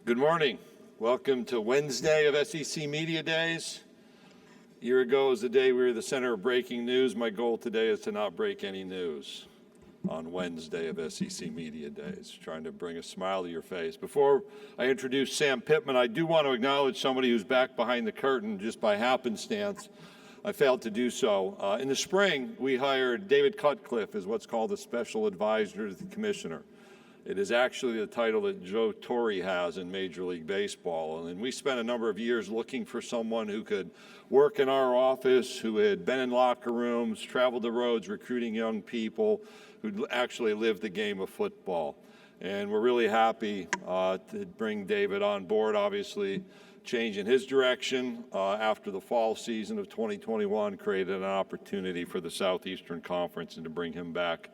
Good morning. Welcome to Wednesday of SEC Media Days. A year ago was the day we were the center of breaking news. My goal today is to not break any news on Wednesday of SEC Media Days, trying to bring a smile to your face. Before I introduce Sam Pittman, I do want to acknowledge somebody who's back behind the curtain just by happenstance. I failed to do so. In the spring, we hired David Cutcliffe as what's called a special advisor to the commissioner. It is actually the title that Joe Torre has in Major League Baseball. And we spent a number of years looking for someone who could work in our office, who had been in locker rooms, traveled the roads recruiting young people, who'd actually lived the game of football. And we're really happy to bring David on board, obviously change in his direction after the fall season of 2021 created an opportunity for the Southeastern Conference and to bring him back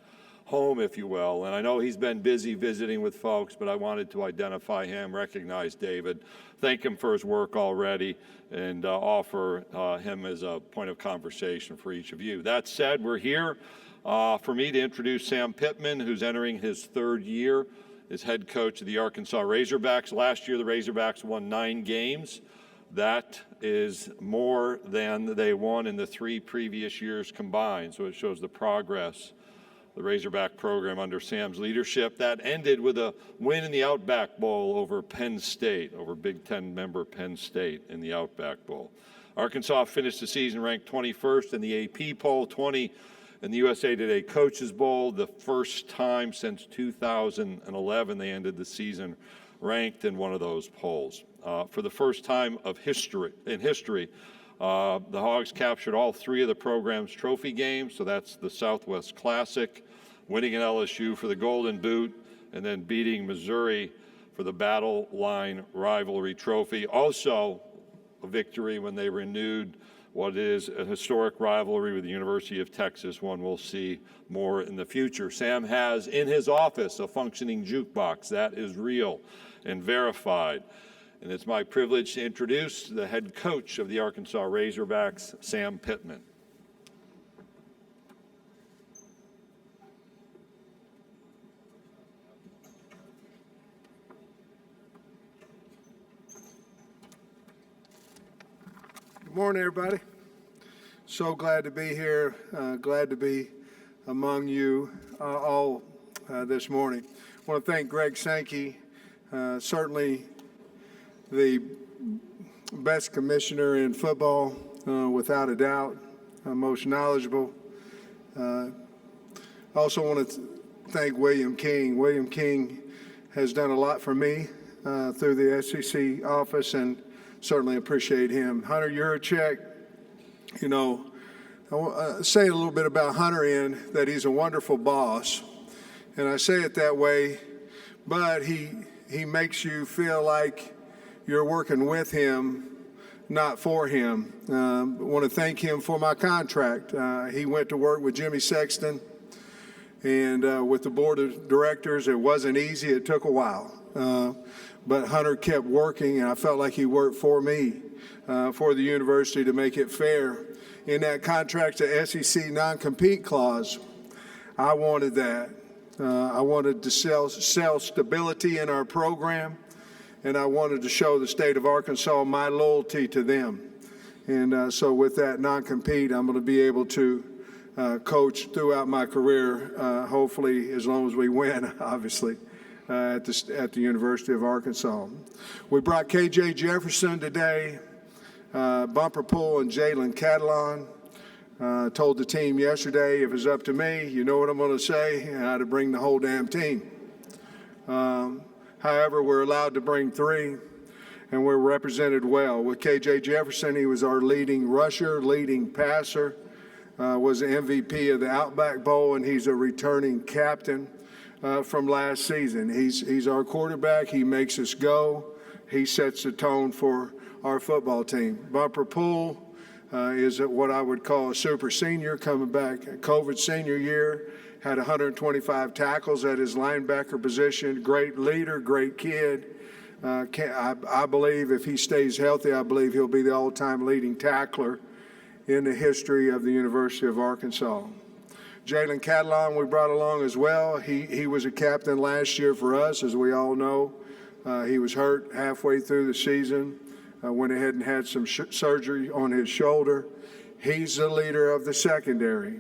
home, if you will. And I know he's been busy visiting with folks, but I wanted to identify him, recognize David, thank him for his work already, and offer him as a point of conversation for each of you. That said, we're here for me to introduce Sam Pittman, who's entering his third year as head coach of the Arkansas Razorbacks. Last year, the Razorbacks won 9 games. That is more than they won in the 3 previous years combined, so it shows the progress the Razorback program under Sam's leadership. That ended with a win in the Outback Bowl over Penn State, over Big Ten member Penn State in the Outback Bowl. Arkansas finished the season ranked 21st in the AP poll, 20 in the USA Today Coaches Bowl. The first time since 2011 they ended the season ranked in one of those polls. For the first time in history, the Hogs captured all 3 of the program's trophy games, so that's the Southwest Classic, winning at LSU for the Golden Boot, and then beating Missouri for the Battle Line Rivalry Trophy. Also a victory when they renewed what is a historic rivalry with the University of Texas, one we'll see more in the future. Sam has in his office a functioning jukebox. That is real and verified. And it's my privilege to introduce the head coach of the Arkansas Razorbacks, Sam Pittman. Good morning, everybody. So glad to be here. Glad to be among you all this morning. I want to thank Greg Sankey, certainly the best commissioner in football, without a doubt, most knowledgeable. Also want to thank William King. William King has done a lot for me through the SEC office, and certainly appreciate him. Hunter Yurachek, you know, I want to say a little bit about Hunter in that he's a wonderful boss, and I say it that way, but he makes you feel like you're working with him, not for him. I want to thank him for my contract. He went to work with Jimmy Sexton and with the board of directors. It wasn't easy. It took a while. But Hunter kept working, and I felt like he worked for me, for the university to make it fair. In that contract, the SEC non-compete clause, I wanted that. I wanted to sell stability in our program, and I wanted to show the state of Arkansas my loyalty to them. And so with that non-compete, I'm going to be able to coach throughout my career, hopefully as long as we win, obviously. At the University of Arkansas. We brought K.J. Jefferson today, Bumper Pool and Jalen Catalon. Told the team yesterday, if it's up to me, you know what I'm going to say, I had to bring the whole damn team. However, we're allowed to bring 3, and we're represented well. With K.J. Jefferson, he was our leading rusher, leading passer, was the MVP of the Outback Bowl, and he's a returning captain from last season. He's our quarterback. He makes us go. He sets the tone for our football team. Bumper Pool is what I would call a super senior, coming back COVID senior year, had 125 tackles at his linebacker position. Great leader, great kid. I believe if he stays healthy, I believe he'll be the all-time leading tackler in the history of the University of Arkansas. Jalen Catalon we brought along as well. He was a captain last year for us, as we all know. He was hurt halfway through the season, went ahead and had some surgery on his shoulder. He's the leader of the secondary.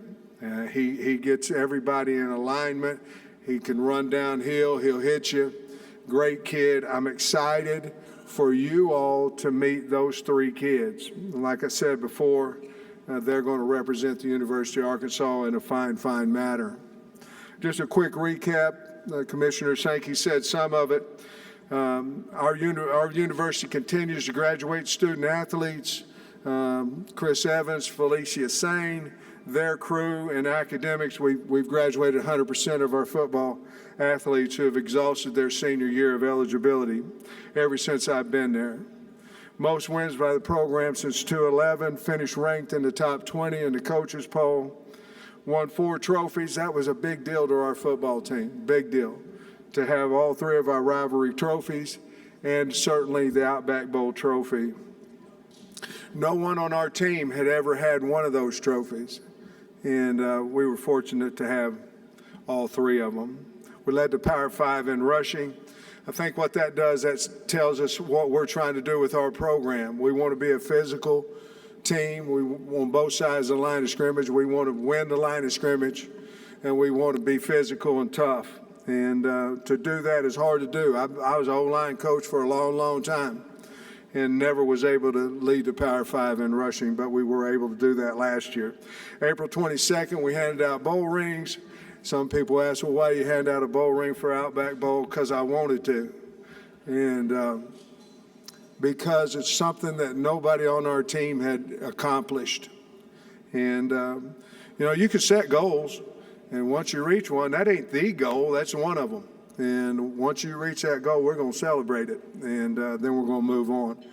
He gets everybody in alignment. He can run downhill. He'll hit you. Great kid. I'm excited for you all to meet those three kids. Like I said before, they're going to represent the University of Arkansas in a fine, fine manner. Just a quick recap. Commissioner Sankey said some of it. Our university continues to graduate student athletes. Chris Evans, Felicia Sane, their crew in academics. We've graduated 100% of our football athletes who have exhausted their senior year of eligibility ever since I've been there. Most wins by the program since 2011, finished ranked in the top 20 in the coaches poll, won 4 trophies. That was a big deal to our football team, big deal, to have all 3 of our rivalry trophies and certainly the Outback Bowl trophy. No one on our team had ever had one of those trophies, and we were fortunate to have all 3 of them. We led the Power 5 in rushing. I think what that does, that tells us what we're trying to do with our program. We want to be a physical team. We on both sides of the line of scrimmage. We want to win the line of scrimmage, and we want to be physical and tough. And to do that is hard to do. I was an O-line coach for a long, long time and never was able to lead the Power 5 in rushing, but we were able to do that last year. April 22nd, we handed out bowl rings. Some people ask, well, why you hand out a bowl ring for Outback Bowl? Because I wanted to. And because it's something that nobody on our team had accomplished. And, you can set goals, and once you reach one, that ain't the goal, that's one of them. And once you reach that goal, we're going to celebrate it, and then we're going to move on.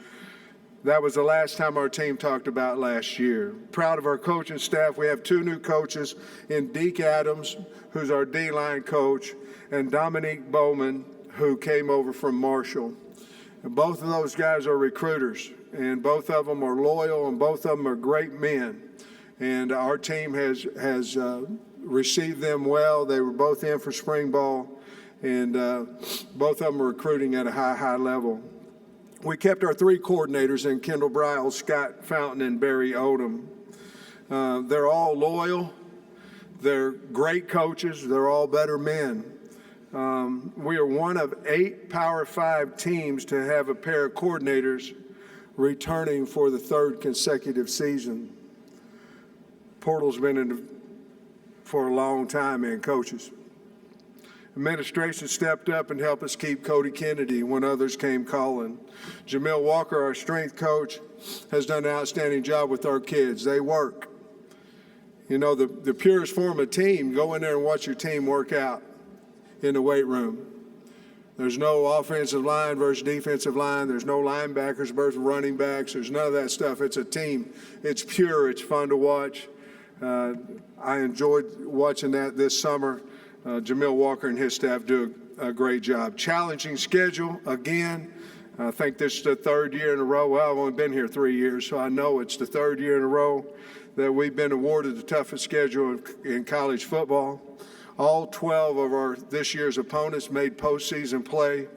That was the last time our team talked about last year. Proud of our coaching staff. We have 2 new coaches in Deke Adams, who's our D-line coach, and Dominique Bowman, who came over from Marshall. And both of those guys are recruiters, and both of them are loyal, and both of them are great men. And our team has received them well. They were both in for spring ball, and both of them are recruiting at a high level. We kept our 3 coordinators in Kendall Briles, Scott Fountain, and Barry Odom. They're all loyal. They're great coaches. They're all better men. We are one of 8 Power 5 teams to have a pair of coordinators returning for the 3rd consecutive season. Portal's been in for a long time in coaches. Administration stepped up and helped us keep Cody Kennedy when others came calling. Jamil Walker, our strength coach, has done an outstanding job with our kids. They work. The purest form of team, go in there and watch your team work out in the weight room. There's no offensive line versus defensive line. There's no linebackers versus running backs. There's none of that stuff. It's a team. It's pure. It's fun to watch. I enjoyed watching that this summer. Jamil Walker and his staff do a great job. Challenging schedule, again. I think this is the 3rd year in a row. Well, I've only been here 3 years, so I know it's the 3rd year in a row that we've been awarded the toughest schedule in college football. All 12 of this year's opponents made postseason play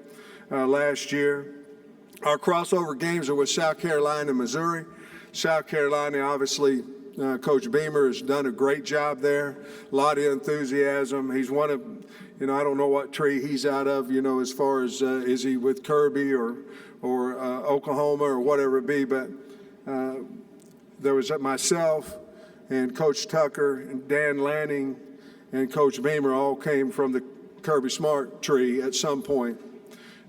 last year. Our crossover games are with South Carolina and Missouri. South Carolina, obviously, Coach Beamer has done a great job there. A lot of enthusiasm. He's one of, I don't know what tree he's out of, as far as is he with Kirby or Oklahoma or whatever it be. But there was myself and Coach Tucker and Dan Lanning and Coach Beamer all came from the Kirby Smart tree at some point.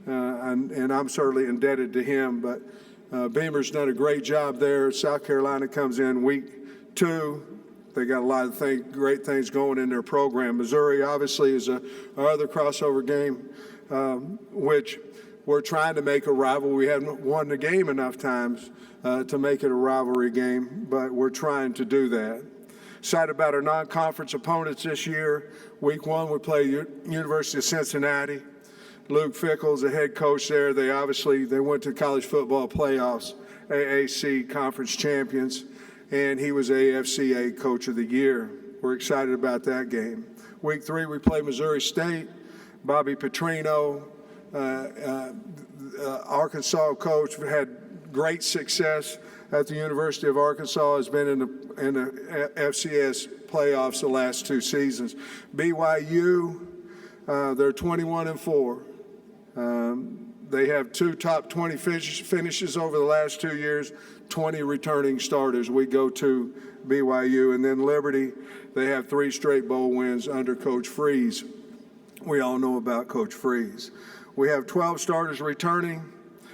And I'm certainly indebted to him. But Beamer's done a great job there. South Carolina comes in week 2. They got a lot of great things going in their program. Missouri, obviously, is our other crossover game, which we're trying to make a rival. We haven't won the game enough times to make it a rivalry game, but we're trying to do that. Excited about our non-conference opponents this year. Week 1, we play University of Cincinnati. Luke Fickle's the head coach there. They went to college football playoffs, AAC conference champions, and he was AFCA Coach of the Year. We're excited about that game. Week 3, we play Missouri State. Bobby Petrino, Arkansas coach, had great success at the University of Arkansas, has been in the FCS playoffs the last 2 seasons. BYU, they're 21-4. They have 2 top 20 finishes over the last 2 years, 20 returning starters. We go to BYU. And then Liberty, they have 3 straight bowl wins under Coach Freeze. We all know about Coach Freeze. We have 12 starters returning,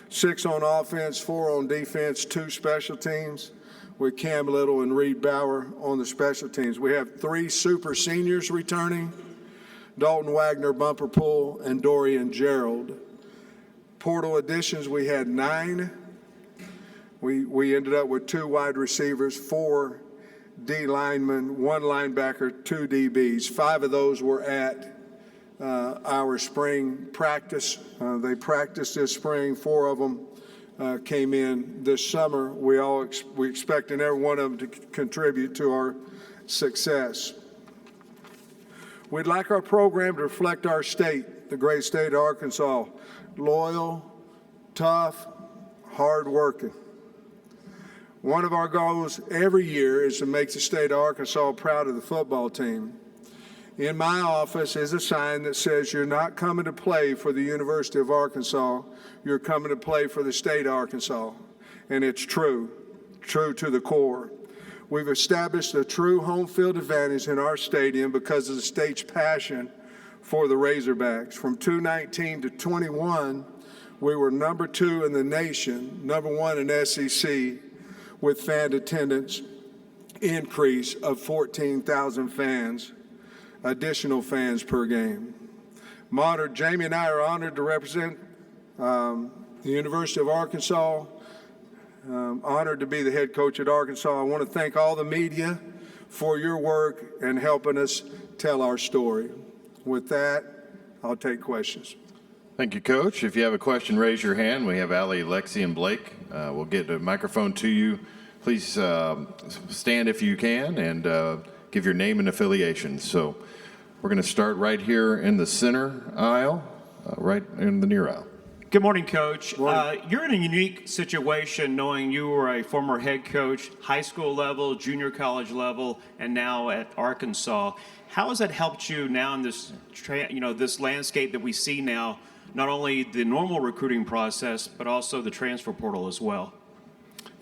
6 on offense, 4 on defense, 2 special teams, with Cam Little and Reed Bauer on the special teams. We have 3 super seniors returning, Dalton Wagner, Bumper Pool, and Dorian Gerald. Portal additions, we had 9. We ended up with 2 wide receivers, 4 D linemen, 1 linebacker, 2 DBs. 5 of those were at our spring practice. They practiced this spring. 4 of them came in this summer. We expecting every one of them to contribute to our success. We'd like our program to reflect our state, the great state of Arkansas. Loyal, tough, hard-working. One of our goals every year is to make the state of Arkansas proud of the football team. In my office is a sign that says you're not coming to play for the University of Arkansas, you're coming to play for the state of Arkansas. And it's true to the core. We've established a true home field advantage in our stadium because of the state's passion for the Razorbacks. From 2019 to 21, we were number 2 in the nation, number 1 in SEC, with fan attendance increase of 14,000 fans, additional fans per game. Jamie and I are honored to represent the University of Arkansas, honored to be the head coach at Arkansas. I want to thank all the media for your work and helping us tell our story. With that, I'll take questions. Thank you, Coach. If you have a question, raise your hand. We have Allie, Lexi, and Blake. We'll get a microphone to you. Please stand if you can and give your name and affiliation. So we're going to start right here in the center aisle, right in the near aisle. Good morning, Coach. Morning. You're in a unique situation knowing you were a former head coach, high school level, junior college level, and now at Arkansas. How has that helped you now in this, this landscape that we see now, not only the normal recruiting process, but also the transfer portal as well?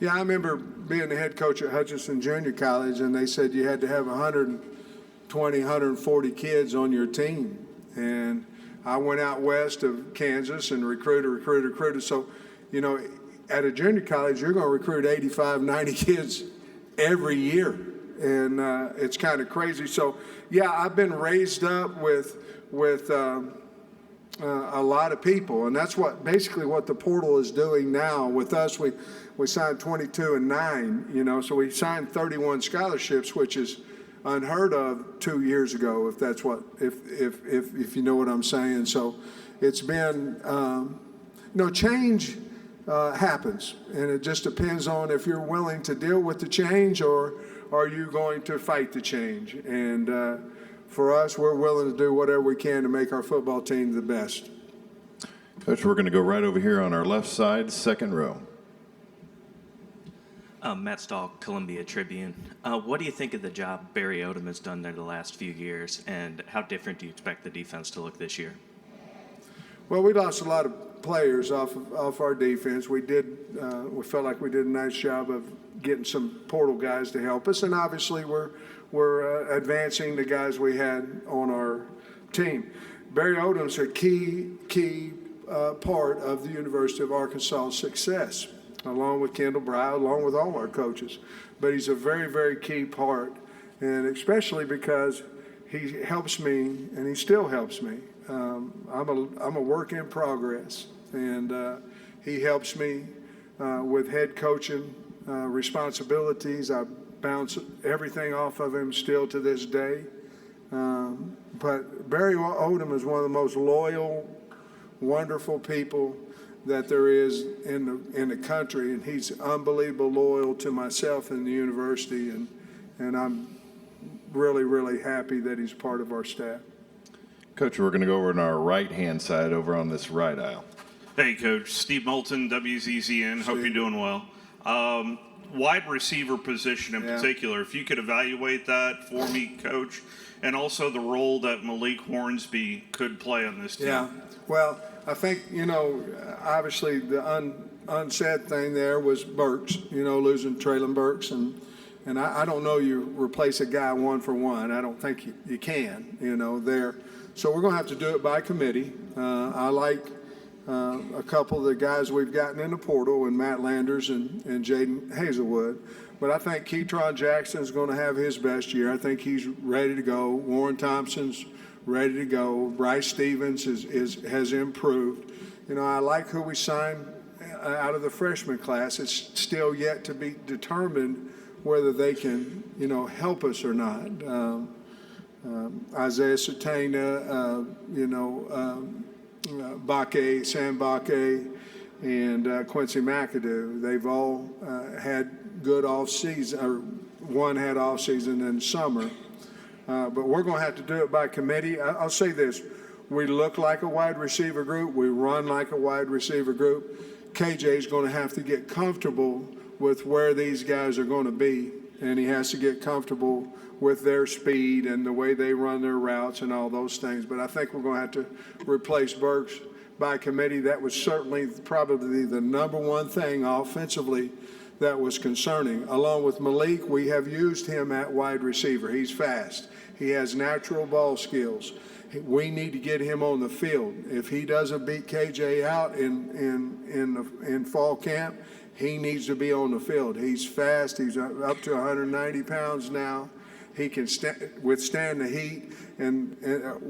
Yeah, I remember being the head coach at Hutchinson Junior College, and they said you had to have 120, 140 kids on your team. And I went out west of Kansas and recruited. So, at a junior college, you're going to recruit 85, 90 kids every year. And it's kind of crazy. So, yeah, I've been raised up with a lot of people, and that's basically what the portal is doing now. With us, we signed 22 and 9, so we signed 31 scholarships, which is unheard of 2 years ago, if you know what I'm saying. So it's been change happens, and it just depends on if you're willing to deal with the change or are you going to fight the change. And for us, we're willing to do whatever we can to make our football team the best. Coach, we're going to go right over here on our left side, second row. Matt Stahl, Columbia Tribune. What do you think of the job Barry Odom has done there the last few years, and how different do you expect the defense to look this year? Well, we lost a lot of players off our defense. We felt like we did a nice job of getting some portal guys to help us, and obviously we're advancing the guys we had on our team. Barry Odom's a key part of the University of Arkansas' success, along with Kendall Bry, along with all our coaches. But he's a very, very key part, and especially because he helps me, and he still helps me. I'm a work in progress, and he helps me with head coaching responsibilities. I bounce everything off of him still to this day. But Barry Odom is one of the most loyal, wonderful people that there is in the country, and he's unbelievable loyal to myself and the university, and I'm really, really happy that he's part of our staff. Coach, we're going to go over on our right-hand side over on this right aisle. Hey, Coach. Steve Moulton, WZZN. Hope you're doing well. Wide receiver position in particular, if you could evaluate that for me, Coach, and also the role that Malik Hornsby could play on this team. Yeah, well, I think, obviously the unsaid thing there was Burks, losing Traylon Burks. And I don't know you replace a guy one for one. I don't think you can, there. So we're going to have to do it by committee. I like a couple of the guys we've gotten in the portal, and Matt Landers and Jaden Hazelwood. But I think Keytron Jackson's going to have his best year. I think he's ready to go. Warren Thompson's ready to go. Bryce Stevens has improved. I like who we signed out of the freshman class. It's still yet to be determined whether they can, help us or not. Isaiah Sertana, Sam Bakke, and Quincy McAdoo. They've all had good off-season, or one had off-season in summer. But we're going to have to do it by committee. I'll say this. We look like a wide receiver group. We run like a wide receiver group. KJ's going to have to get comfortable with where these guys are going to be, and he has to get comfortable with their speed and the way they run their routes and all those things. But I think we're going to have to replace Burks by committee. That was certainly probably the number one thing offensively that was concerning. Along with Malik, we have used him at wide receiver. He's fast. He has natural ball skills. We need to get him on the field. If he doesn't beat KJ out in fall camp, he needs to be on the field. He's fast. He's up to 190 pounds now. He can withstand the heat and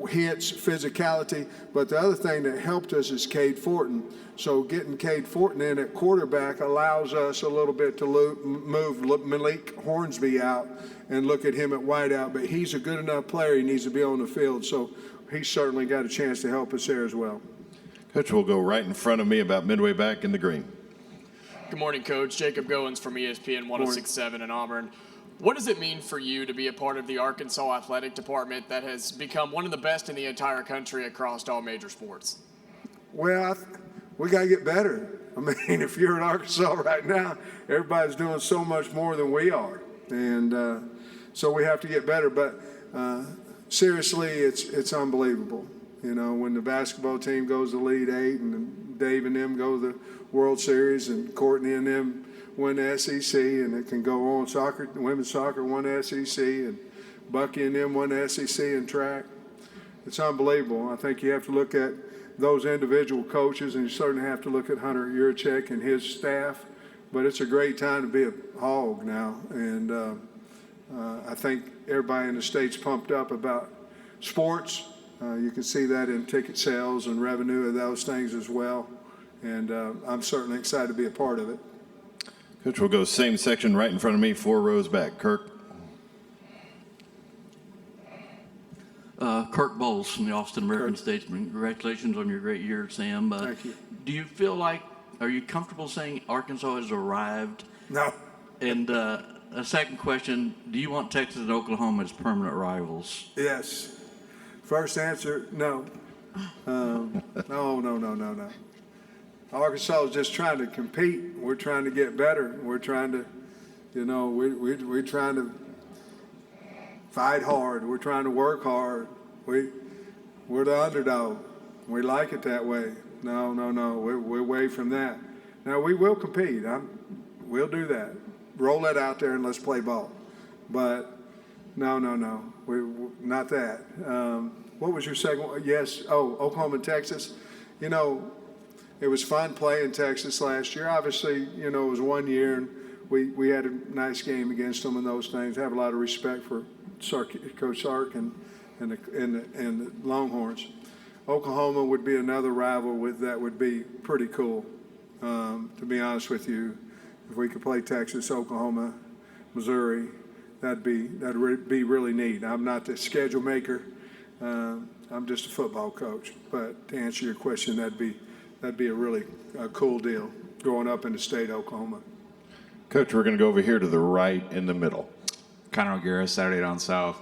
hits, physicality. But the other thing that helped us is Cade Fortin. So getting Cade Fortin in at quarterback allows us a little bit to move Malik Hornsby out and look at him at wideout. But he's a good enough player. He needs to be on the field. So he's certainly got a chance to help us there as well. Coach will go right in front of me about midway back in the green. Good morning, Coach. Jacob Goins from ESPN 106.7 in Auburn. What does it mean for you to be a part of the Arkansas athletic department that has become one of the best in the entire country across all major sports? Well, we got to get better. I mean, if you're in Arkansas right now, everybody's doing so much more than we are. And so we have to get better. But seriously, it's unbelievable. When the basketball team goes to Elite Eight and Dave and them go to the World Series and Courtney and them win the SEC, and it can go on. Women's soccer won the SEC, and Bucky and them won the SEC in track. It's unbelievable. I think you have to look at those individual coaches, and you certainly have to look at Hunter Yurachek and his staff. But it's a great time to be a Hog now, and I think everybody in the state's pumped up about sports. You can see that in ticket sales and revenue of those things as well. And I'm certainly excited to be a part of it. Coach will go same section right in front of me, 4 rows back. Kirk. Kirk Bowles from the Austin American-Statesman. Congratulations on your great year, Sam. Thank you. Do you feel like, are you comfortable saying Arkansas has arrived? No. And a second question, do you want Texas and Oklahoma as permanent rivals? Yes. First answer, no. No. Arkansas is just trying to compete. We're trying to get better. We're trying to, we're trying to fight hard. We're trying to work hard. We're the underdog. We like it that way. No. We're away from that. Now, we will compete. We'll do that. Roll that out there and let's play ball. But no. We're not that. What was your second one? Yes. Oh, Oklahoma and Texas. It was fun playing Texas last year. Obviously, it was 1 year, and we had a nice game against them and those things. I have a lot of respect for Coach Sark and the Longhorns. Oklahoma would be another rival that would be pretty cool, to be honest with you. If we could play Texas, Oklahoma, Missouri, that'd be really neat. I'm not the schedule maker. I'm just a football coach. But to answer your question, that'd be a really cool deal growing up in the state of Oklahoma. Coach, we're going to go over here to the right in the middle. Connor O'Gara, Saturday Down South.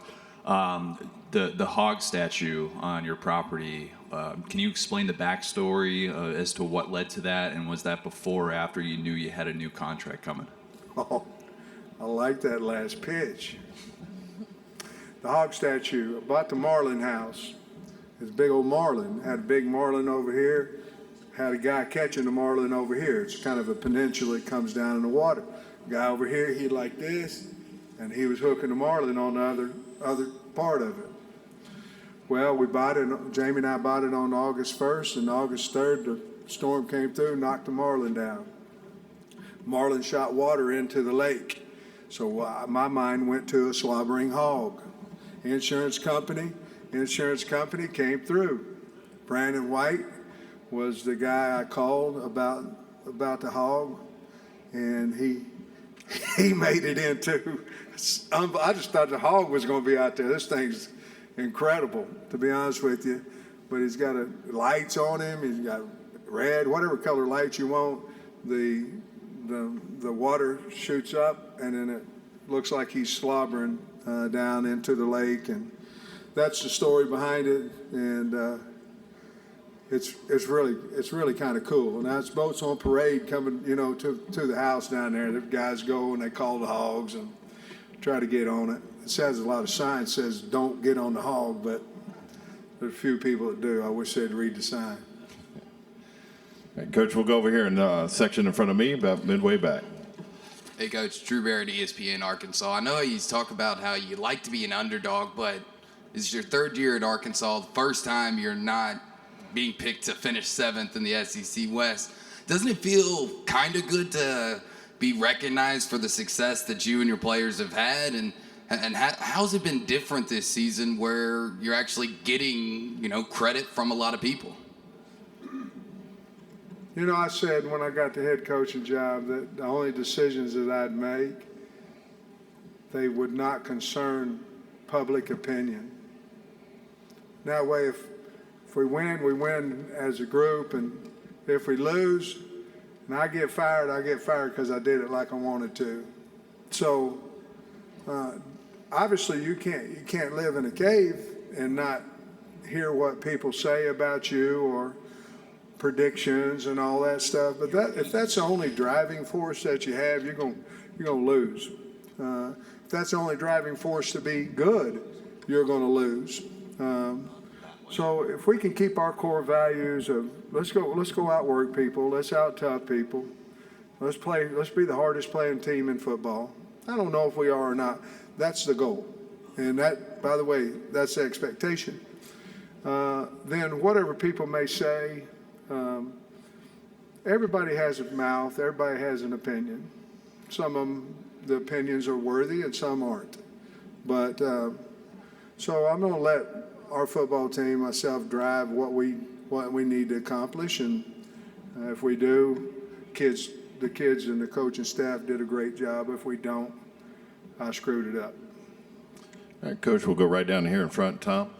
The hog statue on your property. Can you explain the backstory as to what led to that, and was that before or after you knew you had a new contract coming? Oh, I like that last pitch. The hog statue, I bought the marlin house. It's a big old marlin. Had a big marlin over here. Had a guy catching the marlin over here. It's kind of a peninsula. It comes down in the water. Guy over here, he like this, and he was hooking the marlin on the other part of it. Well, we bought it. Jamie and I bought it on August 1st, and August 3rd, the storm came through, knocked the marlin down. Marlin shot water into the lake. So my mind went to a slobbering hog. Insurance company came through. Brandon White was the guy I called about the hog, and he made it into. I just thought the hog was going to be out there. This thing's incredible, to be honest with you. But he's got lights on him. He's got red, whatever color lights you want. The water shoots up, and then it looks like he's slobbering down into the lake, and that's the story behind it. And it's really kind of cool. Now it's boats on parade coming, to the house down there. The guys go and they call the hogs and try to get on it. It says a lot of signs says don't get on the hog, but there's a few people that do. I wish they'd read the sign. Coach, we'll go over here in the section in front of me, about midway back. Hey, Coach. Drew Barrett, ESPN Arkansas. I know you talk about how you like to be an underdog, but this is your third year at Arkansas, the first time you're not being picked to finish 7th in the SEC West. Doesn't it feel kind of good to be recognized for the success that you and your players have had? And how's it been different this season where you're actually getting, credit from a lot of people? I said when I got the head coaching job that the only decisions that I'd make, they would not concern public opinion. That way, if we win as a group, and if we lose, and I get fired because I did it like I wanted to. So obviously you can't live in a cave and not hear what people say about you or predictions and all that stuff. But if that's the only driving force that you have, you're gonna lose. If that's the only driving force to be good, you're gonna lose. So if we can keep our core values of let's go outwork people, let's out-tough people, let's be the hardest playing team in football. I don't know if we are or not. That's the goal. And that, by the way, that's the expectation. Then whatever people may say, everybody has a mouth, everybody has an opinion. Some of them, the opinions are worthy and some aren't. But so I'm going to let our football team, myself, drive what we need to accomplish, and if we do, the kids and the coaching staff did a great job. If we don't, I screwed it up. All right, Coach, we'll go right down here in front. Tom?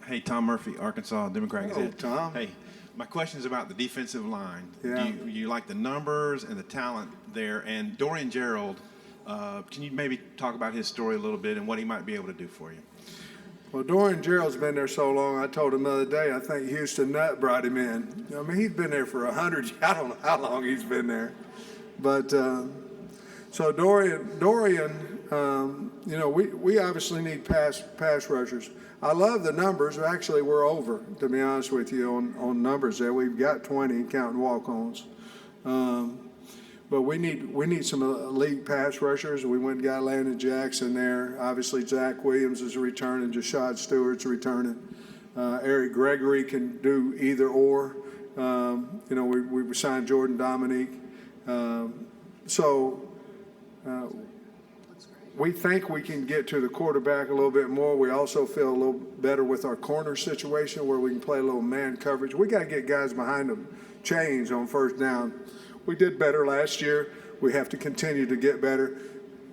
Hey, Tom Murphy, Arkansas Democrat Hello, Gazette. Tom. Hey, my question is about the defensive line. Yeah. Do you like the numbers and the talent there? And Dorian Gerald, can you maybe talk about his story a little bit and what he might be able to do for you? Well, Dorian Gerald's been there so long, I told him the other day, I think Houston Nutt brought him in. I mean, he's been there for 100 years. I don't know how long he's been there. But so Dorian, we obviously need pass rushers. I love the numbers. Actually, we're over, to be honest with you, on numbers there. We've got 20, counting walk-ons. But we need some elite pass rushers. We went and got Landon Jackson there. Obviously, Zach Williams is returning. Jashad Stewart's returning. Eric Gregory can do either or. We signed Jordan Dominique. We think we can get to the quarterback a little bit more. We also feel a little better with our corner situation where we can play a little man coverage. We got to get guys behind the chains on first down. We did better last year. We have to continue to get better.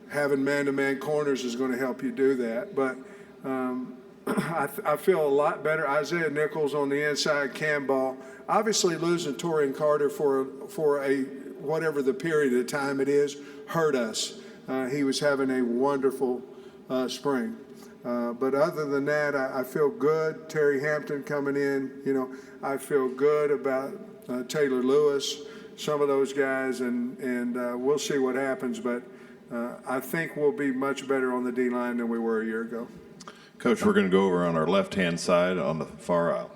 Having man-to-man corners is going to help you do that. But I feel a lot better. Isaiah Nichols on the inside, Cam Ball. Obviously, losing Torian Carter for a whatever the period of time it is hurt us. He was having a wonderful spring. But other than that, I feel good. Terry Hampton coming in, I feel good about Taylor Lewis, some of those guys, and we'll see what happens. But I think we'll be much better on the D-line than we were a year ago. Coach, we're going to go over on our left-hand side on the far aisle.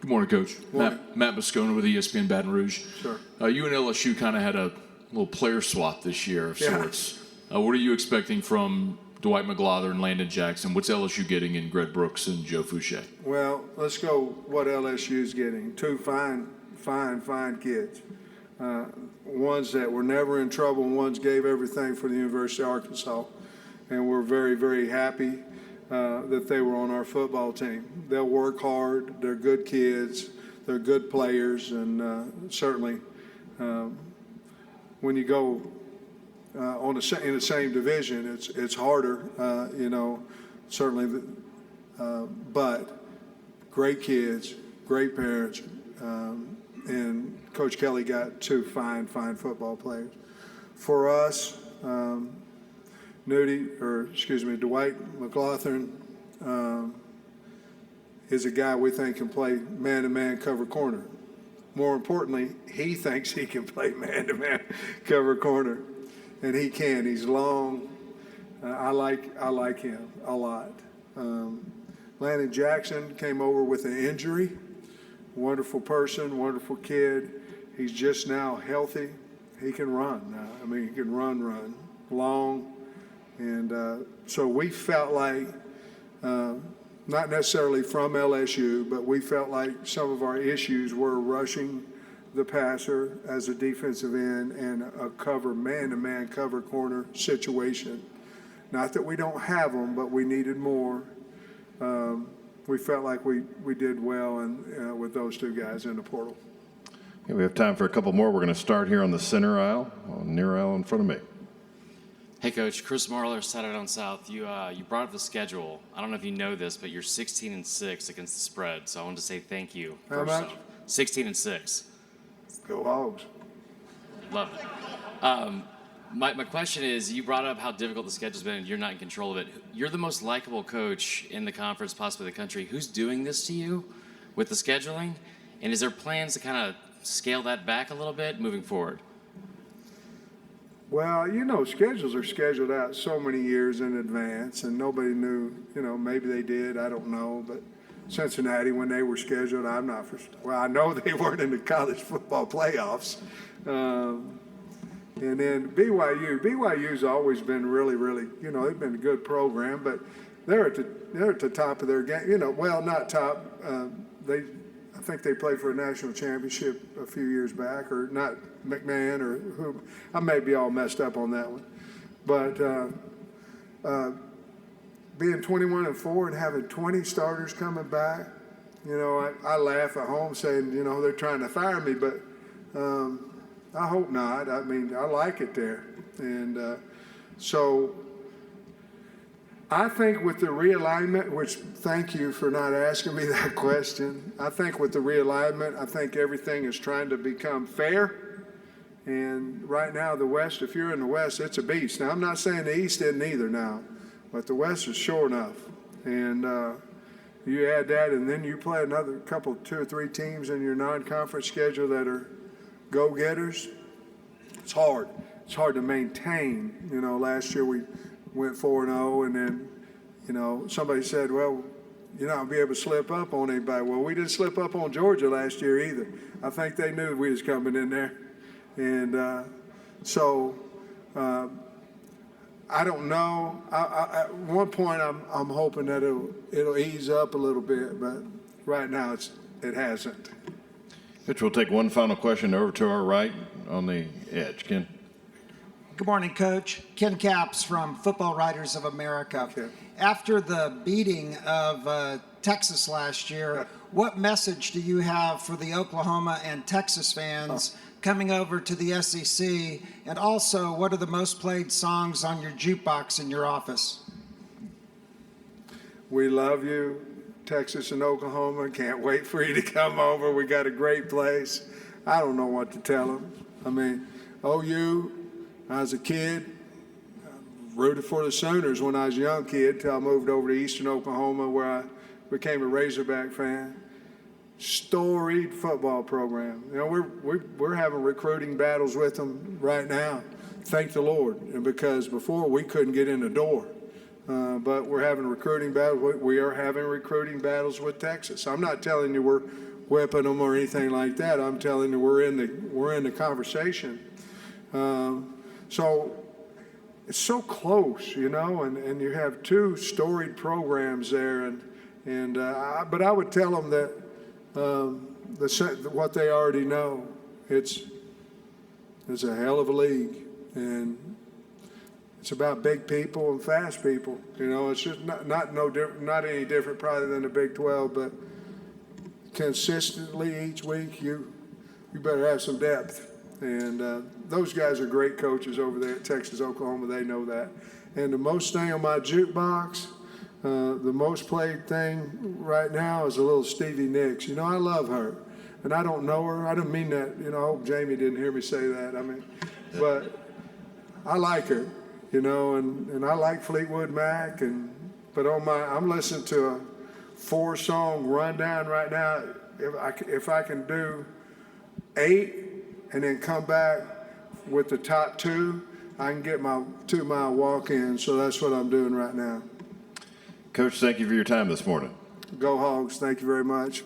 Good morning, Coach. Morning. Matt Moscona with ESPN Baton Rouge. Sure. You and LSU kind of had a little player swap this year of Yeah. sorts. What are you expecting from Dwight McGlothern, Landon Jackson? What's LSU getting in Greg Brooks and Joe Fouché? Well, let's go what LSU's getting. Two fine kids. Ones that were never in trouble, and ones gave everything for the University of Arkansas. And we're very, very happy that they were on our football team. They'll work hard. They're good kids. They're good players. And certainly when you go in the same division, it's harder, certainly. But great kids, great parents, and Coach Kelly got two fine football players. For us, Dwight McGlothern is a guy we think can play man-to-man cover corner. More importantly, he thinks he can play man-to-man cover corner, and he can. He's long. I like him a lot. Landon Jackson came over with an injury. Wonderful person, wonderful kid. He's just now healthy. He can run now. He can run long. And so we felt like, not necessarily from LSU, but we felt like some of our issues were rushing the passer as a defensive end and a man-to-man cover corner situation. Not that we don't have them, but we needed more. We felt like we did well with those two guys in the portal. Okay, we have time for a couple more. We're going to start here on the center aisle, near aisle in front of me. Hey, Coach. Chris Marler, Saturday on South. You brought up the schedule. I don't know if you know this, but you're 16-6 against the spread. So I wanted to say thank you. How much? 16-6. Go Hogs. Love it. My question is, you brought up how difficult the schedule's been and you're not in control of it. You're the most likable coach in the conference, possibly the country. Who's doing this to you with the scheduling? And is there plans to kind of scale that back a little bit moving forward? Well, schedules are scheduled out so many years in advance, and nobody knew, maybe they did, I don't know. But Cincinnati, when they were scheduled, I know they weren't in the college football playoffs. And then BYU's always been really, really, they've been a good program, but they're at the top of their game. Not top. I think they played for a national championship a few years back, or not McMahon or who. I may be all messed up on that one, but being 21-4 and having 20 starters coming back, I laugh at home saying, they're trying to fire me, but I hope not. I like it there, and so. I think with the realignment, which thank you for not asking me that question. I think with the realignment, I think everything is trying to become fair. And right now, the West, if you're in the West, it's a beast. Now, I'm not saying the East isn't either now, but the West is sure enough. And you add that, and then you play another couple, 2 or 3 teams in your non-conference schedule that are go-getters. It's hard. It's hard to maintain. Last year we went 4-0, and then, somebody said, well, you're not going to be able to slip up on anybody. Well, we didn't slip up on Georgia last year either. I think they knew we was coming in there. And so I don't know. At one point, I'm hoping that it'll ease up a little bit, but right now it hasn't. Mitch, we'll take one final question over to our right on the edge. Ken. Good morning, Coach. Ken Capps from Football Writers of America. Okay. After the beating of Texas last year, what message do you have for the Oklahoma and Texas fans coming over to the SEC? And also, what are the most played songs on your jukebox in your office? We love you, Texas and Oklahoma. Can't wait for you to come over. We got a great place. I don't know what to tell them. OU, I was a kid, rooted for the Sooners when I was a young kid till I moved over to eastern Oklahoma where I became a Razorback fan. Storied football program. You know, we're having recruiting battles with them right now. Thank the Lord. And because before we couldn't get in the door. But we're having recruiting battles. We are having recruiting battles with Texas. I'm not telling you we're whipping them or anything like that. I'm telling you we're in the conversation. So it's so close, you know, and you have two storied programs there, but I would tell them that what they already know. It's a hell of a league, and it's about big people and fast people. You know, it's just not any different probably than the Big 12, but consistently each week you better have some depth. And those guys are great coaches over there at Texas, Oklahoma. They know that. And the most thing on my jukebox, the most played thing right now is a little Stevie Nicks. You know, I love her. And I don't know her. I don't mean that, you know, I hope Jamie didn't hear me say that. I mean, but I like her, you know, and I like Fleetwood Mac. But I'm listening to a 4-song rundown right now. If I can do 8 and then come back with the top 2, I can get my 2-mile walk in. So that's what I'm doing right now. Coach, thank you for your time this morning. Go Hogs. Thank you very much.